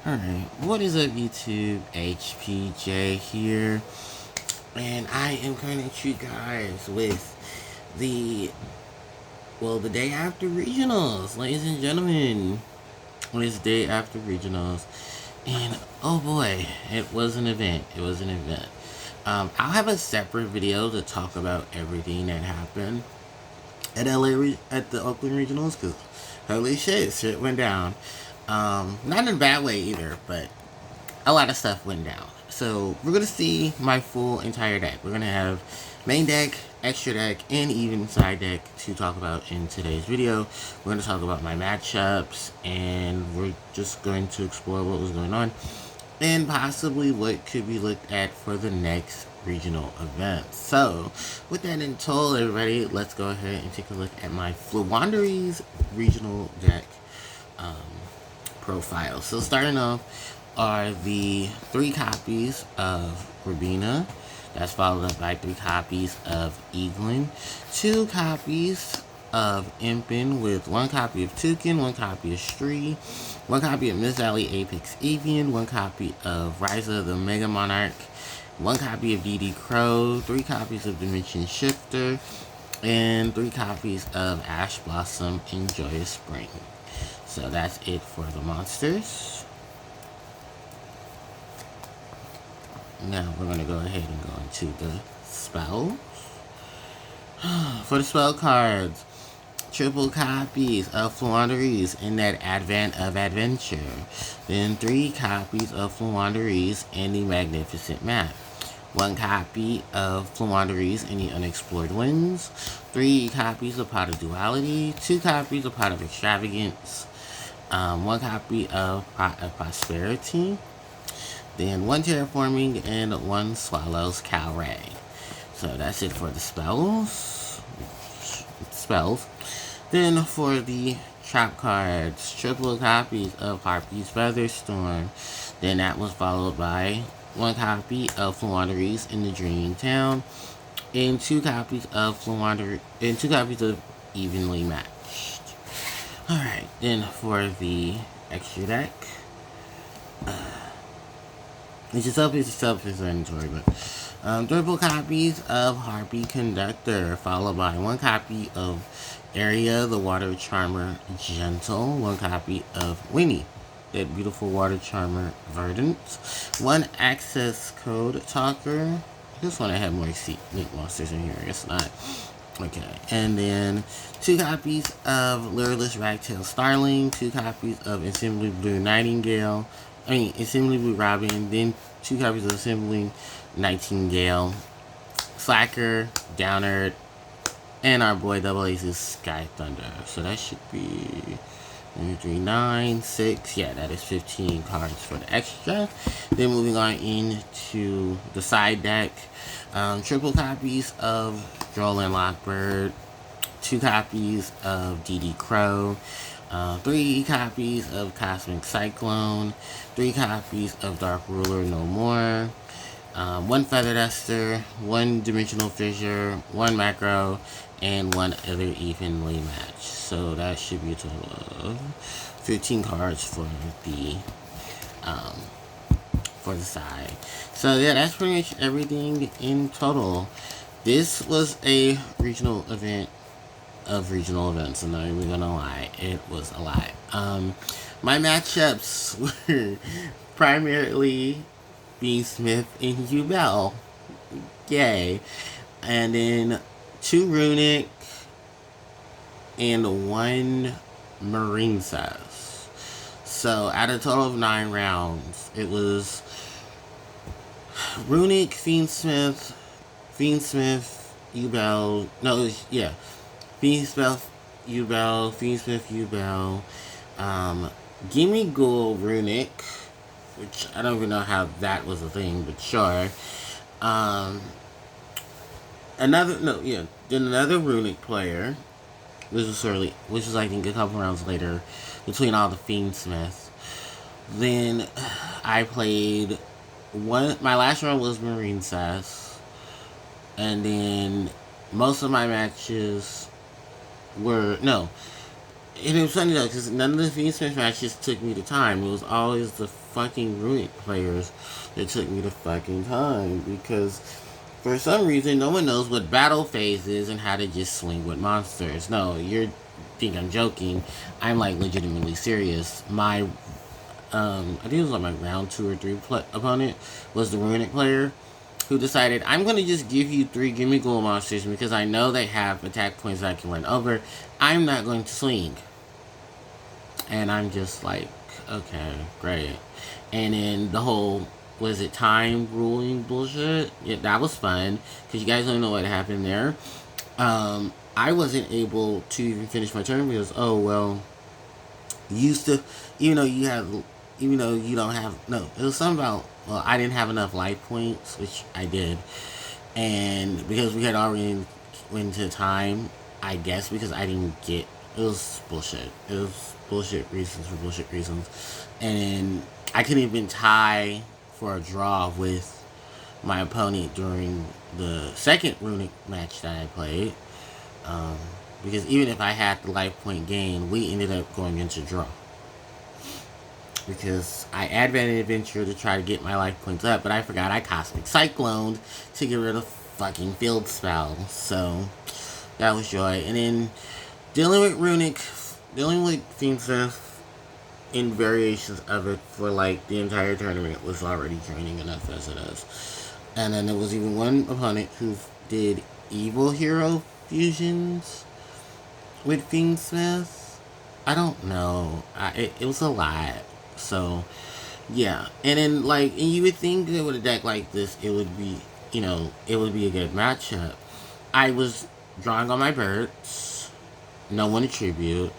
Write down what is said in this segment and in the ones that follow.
Alright, what is up YouTube? HPJ here, and I am coming at you guys with the day after regionals, ladies and gentlemen. It's day after regionals, and oh boy, it was an event. I'll have a separate video to talk about everything that happened at at the Oakland Regionals, because holy shit went down. Not in a bad way either, but a lot of stuff went down. So we're gonna see my full entire deck. We're gonna have main deck, extra deck, and even side deck to talk about in today's video. We're gonna talk about my matchups, and we're just going to explore what was going on and possibly what could be looked at for the next regional event. So with that in total, everybody, let's go ahead and take a look at my Floowandereeze regional deck profile. So starting off are the 3 copies of Rabina. That's followed up by 3 copies of Eaglin, 2 copies of Impin with 1 copy of Toucan, 1 copy of Stree, 1 copy of Miss Valley Apex Avian, 1 copy of Ryza the Mega Monarch, 1 copy of DD Crow, 3 copies of Dimension Shifter, and 3 copies of Ash Blossom and Joyous Spring. So that's it for the monsters. Now we're going to go ahead and go into the spells. For the spell cards, triple copies of Floowandereeze in that Advent of Adventure. Then 3 copies of Floowandereeze in the Magnificent Map. 1 copy of Floowandereeze in the Unexplored Winds. 3 copies of Pot of Duality. 2 copies of Pot of Extravagance. 1 copy of Pot of Prosperity. Then 1 Terraforming and 1 Swallows Calray. So that's it for the spells. Then for the trap cards, triple copies of Harpie's Featherstorm. Then that was followed by 1 copy of Floowandereeze in the Dreaming Town, and 2 copies of Floowandereeze, and 2 copies of Evenly Matched. Alright, then for the extra deck, it's just self-explanatory, but triple copies of Harpie Conductor, followed by 1 copy of Area the Water Charmer Gentle, 1 copy of Winnie, that beautiful Water Charmer Verdant, 1 Access Code Talker. I just want to have more Link monsters in here. I guess not. Okay, and then 2 copies of Lureless Ragtail Starling, 2 copies of Assembly Blue Nightingale. Assembly Blue Robin, then 2 copies of Assembly Nightingale, Slacker, Downer, and our boy Double Ace's Sky Thunder. So that should be 3, 9, 6. Yeah, that is 15 cards for the extra. Then moving on into the side deck, triple copies of Droll and Lockbird, 2 copies of DD Crow, 3 copies of Cosmic Cyclone, 3 copies of Dark Ruler No More, 1 Feather Duster, 1 Dimensional Fissure, 1 Macro, and 1 other evenly matched. So that should be a total of 15 cards for the side. So yeah, that's pretty much everything in total. This was a regional event of regional events. I'm not even gonna lie, it was a lot. My matchups were primarily Beansmith and Ubel. Yay. And then 2 Runic and 1 Marine Size. So out of a total of 9 rounds, it was Runic, Fiendsmith, Ubel. No, it was, yeah. Fiendsmith, Ubel, Gimme Ghoul, Runic, which I don't even know how that was a thing, but sure. Then another Runic player, which was I think a couple rounds later, between all the Fiendsmiths. Then I played my last round was Marine Sass, and then most of my matches were, And it was funny though, because none of the Phoenix Smith matches took me to time. It was always the fucking Runic players that took me to fucking time. Because for some reason, no one knows what battle phase is and how to just swing with monsters. No, you think I'm joking. I'm like legitimately serious. My, I think it was like my round 2 or 3 opponent was the Runic player who decided, I'm going to just give you 3 Gimme Ghoul monsters because I know they have attack points that I can run over. I'm not going to swing. And I'm just like, okay, great. And then the whole, was it time ruling bullshit? Yeah, that was fun. Because you guys don't know what happened there. I wasn't able to even finish my turn because, oh, well, you used to, even though you have, even though you don't have, no, it was something about, well, I didn't have enough life points, which I did. And because we had already went to time, I guess because I didn't get, it was bullshit. It was bullshit reasons for bullshit reasons. And I couldn't even tie for a draw with my opponent during the second Runic match that I played. Because even if I had the life point gain, we ended up going into draw. Because I advanced adventure to try to get my life points up, but I forgot I Cosmic Cycloned to get rid of fucking field spell. So that was joy. And then dealing with Runic, dealing with Fiendfest in variations of it for like the entire tournament was already draining enough as it is. And then there was even one opponent who did evil hero fusions with Fiendsmith. I don't know. It was a lot. So, yeah. And then, like, and you would think that with a deck like this, it would be, you know, it would be a good matchup. I was drawing all my birds. No one attribute.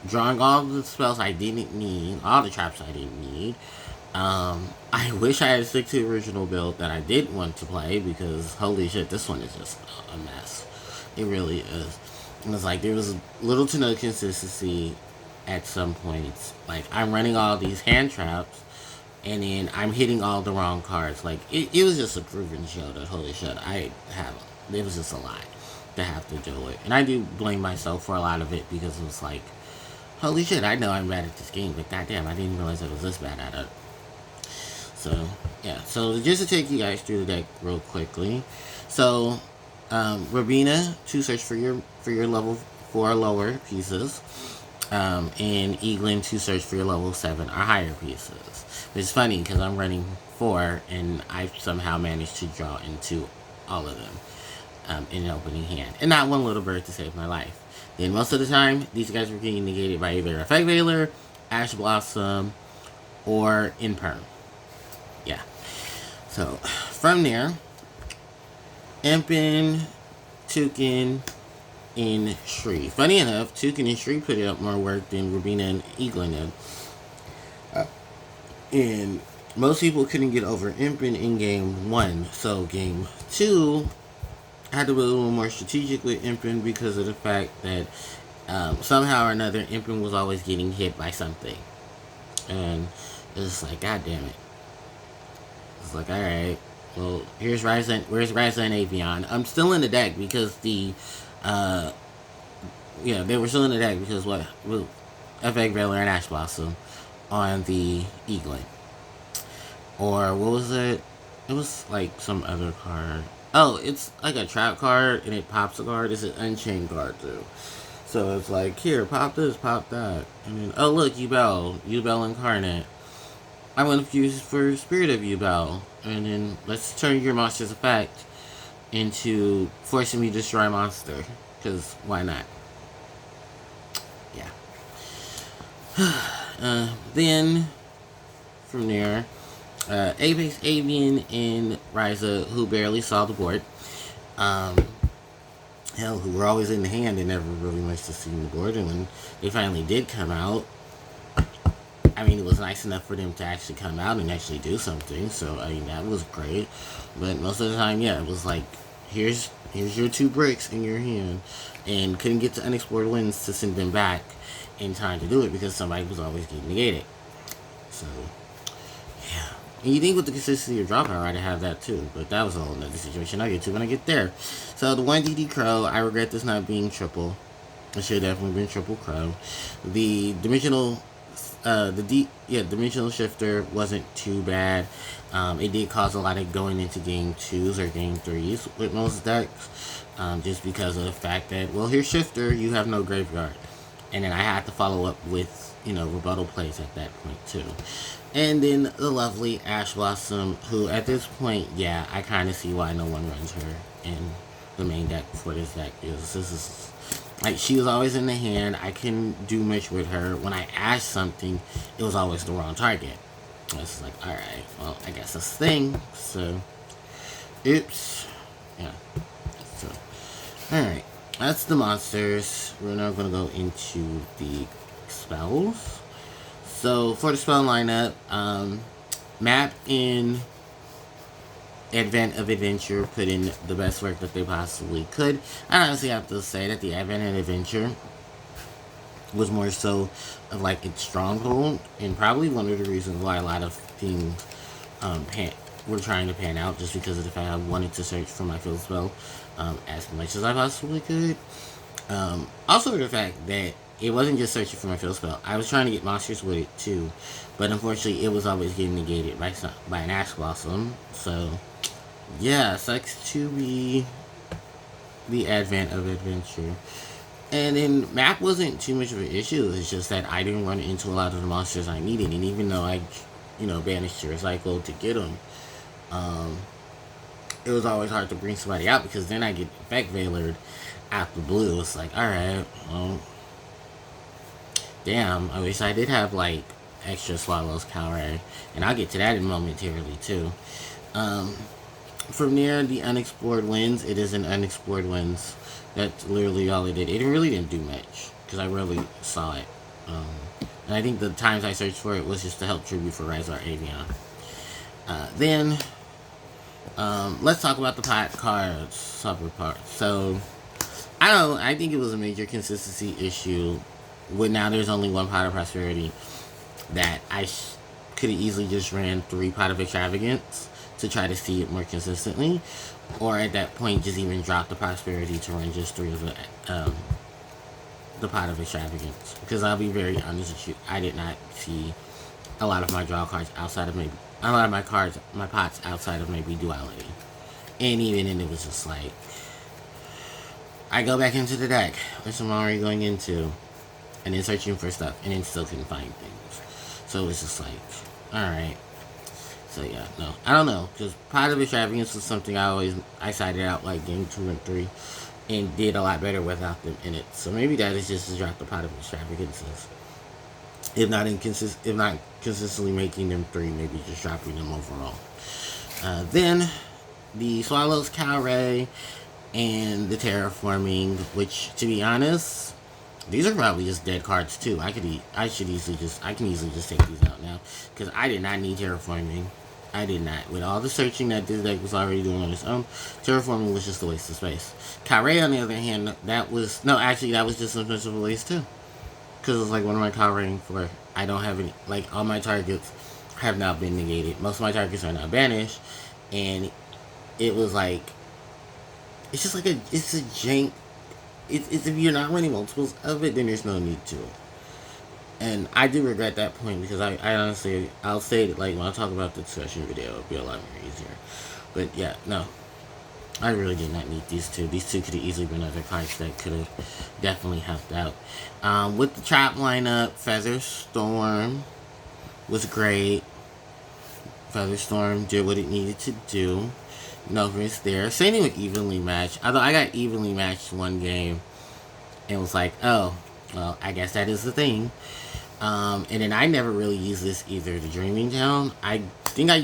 Drawing all the spells I didn't need. All the traps I didn't need. I wish I had stick to the original build that I did want to play because, holy shit, this one is just a mess. It really is. And it's like there was little to no consistency at some points. Like, I'm running all these hand traps, and then I'm hitting all the wrong cards. Like, it was just a proven show that, holy shit, it was just a lot to have to deal with. And I do blame myself for a lot of it because it was like, holy shit, I know I'm bad at this game, but goddamn, I didn't realize I was this bad at it. So, yeah. So, just to take you guys through the deck real quickly. So, Robina to search for your level 4 lower pieces. And Eaglin to search for your level 7 or higher pieces. It's funny because I'm running 4 and I somehow managed to draw into all of them in an opening hand. And not one little bird to save my life. Then most of the time, these guys were getting negated by either Effect Veiler, Ash Blossom, or Imperm. Yeah. So, from there, Impin, Toucan, and Shri. Funny enough, Toucan and Shri put up more work than Robina and Eaglin did. And most people couldn't get over Impin in game 1. So game 2, I had to be a little more strategic with Impin because of the fact that somehow or another, Impin was always getting hit by something. And it's like, god damn it. It's like, alright, well, where's Ryza and Avion? I'm still in the deck because the they were still in the deck because Effect Veiler and Ash Blossom on the Eaglin. Or what was it? It was like some other card. Oh, it's like a trap card and it pops a card. It's an Unchained card too. So it's like, here, pop this, pop that. And then, oh look, Yubel Incarnate. I want to use for Spirit of Yubel. And then let's turn your monster's effect into forcing me to destroy a monster. Because why not? Yeah. Then, from there, Apex, Avian, and Ryza, who barely saw the board. Hell, who were always in the hand and never really much to see the board. And when they finally did come out, I mean, it was nice enough for them to actually come out and actually do something. So, I mean, that was great. But most of the time, yeah, it was like, here's your 2 bricks in your hand. And couldn't get to unexplored winds to send them back in time to do it because somebody was always getting negated. So, yeah. And you think with the consistency of draw power, I'd have that too. But that was a whole nother situation I'll get to when I get there. So, the 1 DD Crow, I regret this not being triple. It should have definitely been triple crow. The dimensional, dimensional shifter wasn't too bad. It did cause a lot of going into game twos or game threes with most decks, just because of the fact that, well, here's shifter, you have no graveyard, and then I had to follow up with rebuttal plays at that point too. And then the lovely Ash Blossom, who at this point, yeah, I kind of see why no one runs her in the main deck for this deck. This is like, she was always in the hand. I couldn't do much with her. When I asked something, it was always the wrong target. I was like, alright, well, I guess that's the thing. So, oops. Yeah. So, alright. That's the monsters. We're now going to go into the spells. So, for the spell lineup, Map in Advent of Adventure put in the best work that they possibly could. I honestly have to say that the Advent of Adventure was more so of like its stronghold, and probably one of the reasons why a lot of things were trying to pan out, just because of the fact I wanted to search for my field spell as much as I possibly could. Also the fact that it wasn't just searching for my field spell. I was trying to get monsters with it too, but unfortunately it was always getting negated by an Ash Blossom. So yeah, sucks to be the Advent of Adventure. And then map wasn't too much of an issue. It's just that I didn't run into a lot of the monsters I needed, and even though I, banished to recycle to get them, it was always hard to bring somebody out, because then I get Effect Veilered out the blue. It's like, alright, well, damn, I wish I did have like extra Swallow's Cowray, and I'll get to that momentarily too. From there, the unexplored winds. It is an unexplored winds. That's literally all it did. It really didn't do much, because I rarely saw it. And I think the times I searched for it was just to help tribute for Rizar Avion. Then, let's talk about the pot cards, supper parts. So, I don't know, I think it was a major consistency issue. When now there's only one Pot of Prosperity, that I could have easily just ran 3 Pot of Extravagance to try to see it more consistently, or at that point just even drop the Prosperity to run just 3 of the Pot of Extravagance. Because I'll be very honest with you, I did not see a lot of my draw cards outside of maybe a lot of my pots outside of maybe Duality, and even then it was just like, I go back into the deck, which I'm already going into, and then searching for stuff, and then still couldn't find things. So it's just like, alright. So yeah, no, I don't know, because Pot of Extravagance was something I cited out like game 2 and 3, and did a lot better without them in it. So maybe that is just to drop the Pot of Extravagances. If not consistently making them 3, maybe just dropping them overall. Then the Swallow's Cowray and the Terraforming, which, to be honest, these are probably just dead cards too. I can easily just take these out now, because I did not need Terraforming. I did not. With all the searching that this deck was already doing on its own, Terraforming was just a waste of space. Cowray, on the other hand, that was just as much of a waste too. Because it's like, what am I cowraying for? I don't have any, like, all my targets have now been negated. Most of my targets are now banished, and it was like, it's just like it's a jank. It's if you're not running multiples of it, then there's no need to. And I do regret that point, because I honestly, I'll say it like when I talk about the discussion video, it'll be a lot more easier. But yeah, no, I really did not need these two. These two could have easily been other cards that could have definitely helped out. With the trap lineup, Feather Storm was great. Feather Storm did what it needed to do. No risk there. Same thing with Evenly Matched. Although I got evenly matched one game, and was like, oh, well, I guess that is the thing. And then I never really used this either. The Dreaming Town, I think I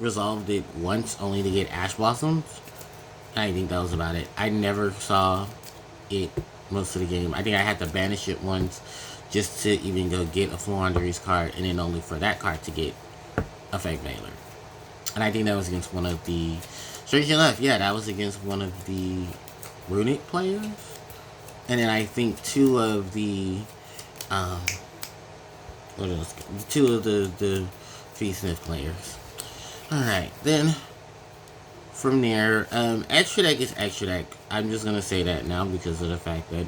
resolved it once, only to get Ash Blossoms. I think that was about it. I never saw it most of the game. I think I had to banish it once just to even go get a Floowandereeze card, and then only for that card to get Effect Veiler. And I think that was against one of the... Strangely enough, yeah, that was against one of the Runic players. And then I think 2 of the... what else? 2 of the Fee-Smith players. Alright, then... From there, extra deck is extra deck. I'm just gonna say that now, because of the fact that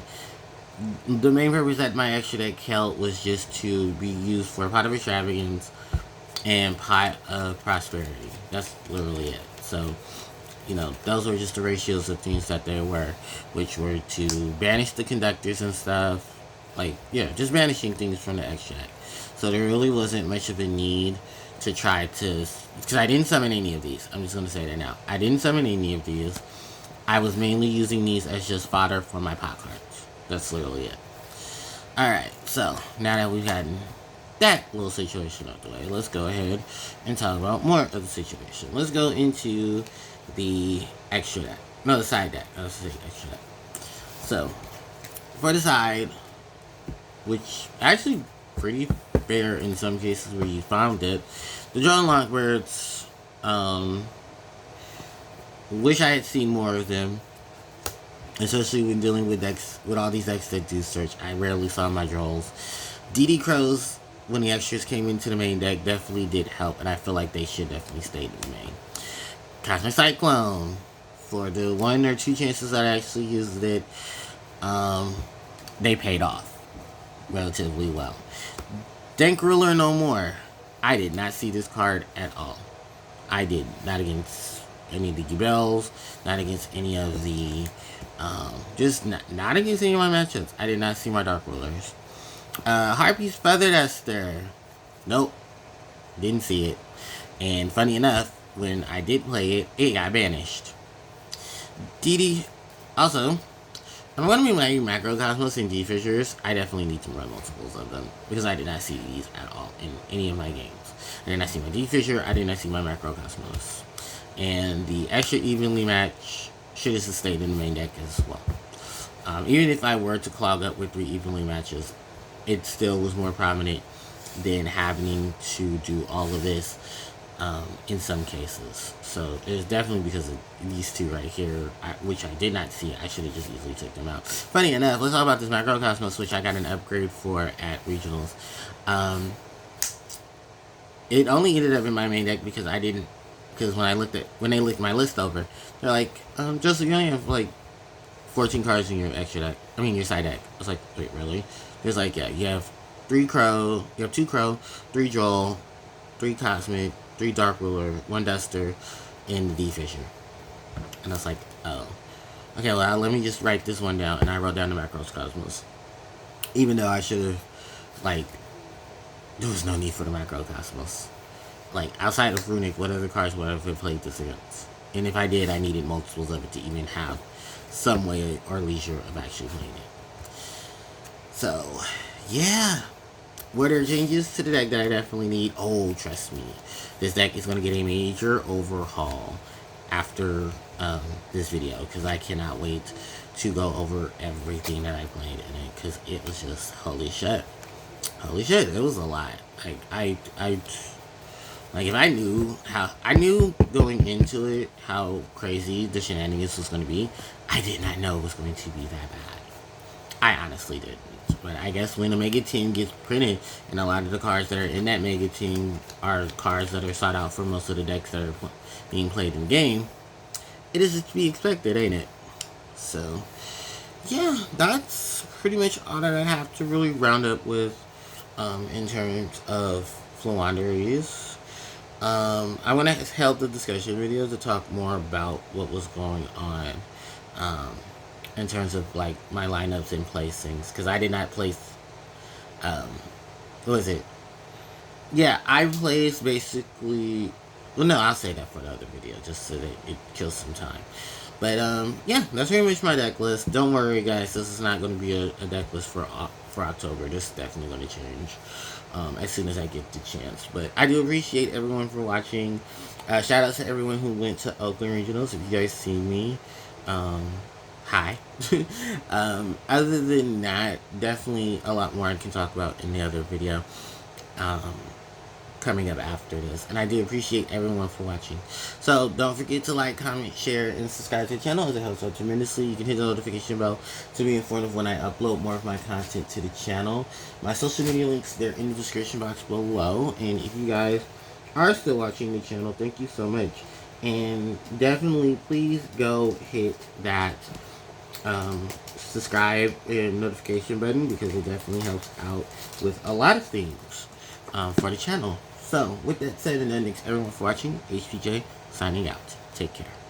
the main purpose that my extra deck held was just to be used for Pot of Extravagance and Pot of Prosperity. That's literally it. So, you know, those were just the ratios of things that there were, which were to banish the conductors and stuff. Like, yeah, just banishing things from the extra deck. So there really wasn't much of a need to try to, because I didn't summon any of these. I'm just going to say that now. I didn't summon any of these. I was mainly using these as just fodder for my pot cards. That's literally it. Alright, so now that we've gotten that little situation out the way, let's go ahead and talk about more of the situation. Let's go into the extra deck. No, the side deck. I was saying extra deck. So, for the side, which actually pretty fair in some cases where you found it, the Draw and Lock Birds, wish I had seen more of them, especially when dealing with decks, with all these decks that do search. I rarely saw my draws. DD Crows, when the extras came into the main deck, definitely did help, and I feel like they should definitely stay in the main. Cosmic Cyclone, for the 1 or 2 chances that I actually used it, they paid off relatively well. Dank Ruler No More. I did not see this card at all. I did not against any of the Bells, not against any of the, just not against any of my matchups. I did not see my Dark Rulers. Harpie's Feathered Esther. Nope. Didn't see it. And funny enough, when I did play it, it got banished. DD, also, I'm going to be playing Macrocosmos and D-Fishers. I definitely need to run multiples of them, because I did not see these at all in any of my games. I did not see my D-Fisher, I did not see my Macrocosmos. And the extra evenly match should have stayed in the main deck as well. Even if I were to clog up with 3 evenly matches, it still was more prominent than having to do all of this in some cases. So it was definitely because of these 2 right here, which I did not see. I should have just easily took them out. Funny enough, let's talk about this Macrocosmos, which I got an upgrade for at Regionals. It only ended up in my main deck because I didn't, because when they looked my list over, they're like, Joseph, you only have like 14 cards in your extra deck. I mean, your side deck. I was like, wait, really? It's like, yeah, you have 3 Crow, you have 2 Crow, 3 Droll, 3 Cosmic, 3 Dark Ruler, 1 Duster, and the D-Fisher. And I was like, oh. Okay, well, let me just write this one down. And I wrote down the Macrocosmos. Even though I should have, like, there was no need for the Macrocosmos. Like, outside of Runic, what other cards would I have played this against? And if I did, I needed multiples of it to even have some way or leisure of actually playing it. So, yeah. Were there changes to the deck that I definitely need? Oh, trust me. This deck is going to get a major overhaul after this video, because I cannot wait to go over everything that I played in it, because it was just holy shit. Holy shit, it was a lot. Like, like, if I knew going into it how crazy the shenanigans was going to be, I did not know it was going to be that bad. I honestly didn't. But I guess when a Mega Team gets printed, and a lot of the cards that are in that Mega Team are cards that are sought out for most of the decks that are being played in the game, it is to be expected, ain't it? So, yeah, that's pretty much all that I have to really round up with in terms of Floowandereeze. I want to help the discussion video to talk more about what was going on in terms of like my lineups and placings, because I did not place what was it? Yeah, I placed basically, well, no, I'll say that for another video just so that it kills some time. But yeah, that's pretty much my deck list. Don't worry, guys, this is not going to be a deck list for October. This is definitely going to change as soon as I get the chance. But I do appreciate everyone for watching. Shout out to everyone who went to Oakland Regionals. If you guys see me, hi. Other than that, definitely a lot more I can talk about in the other video coming up after this. And I do appreciate everyone for watching. So don't forget to like, comment, share, and subscribe to the channel, as it helps out tremendously. You can hit the notification bell to be informed of when I upload more of my content to the channel. My social media links, they're in the description box below. And if you guys are still watching the channel, thank you so much. And definitely please go hit that subscribe and notification button, because it definitely helps out with a lot of things for the channel. So with that said, and thanks everyone for watching. HPJ signing out. Take care.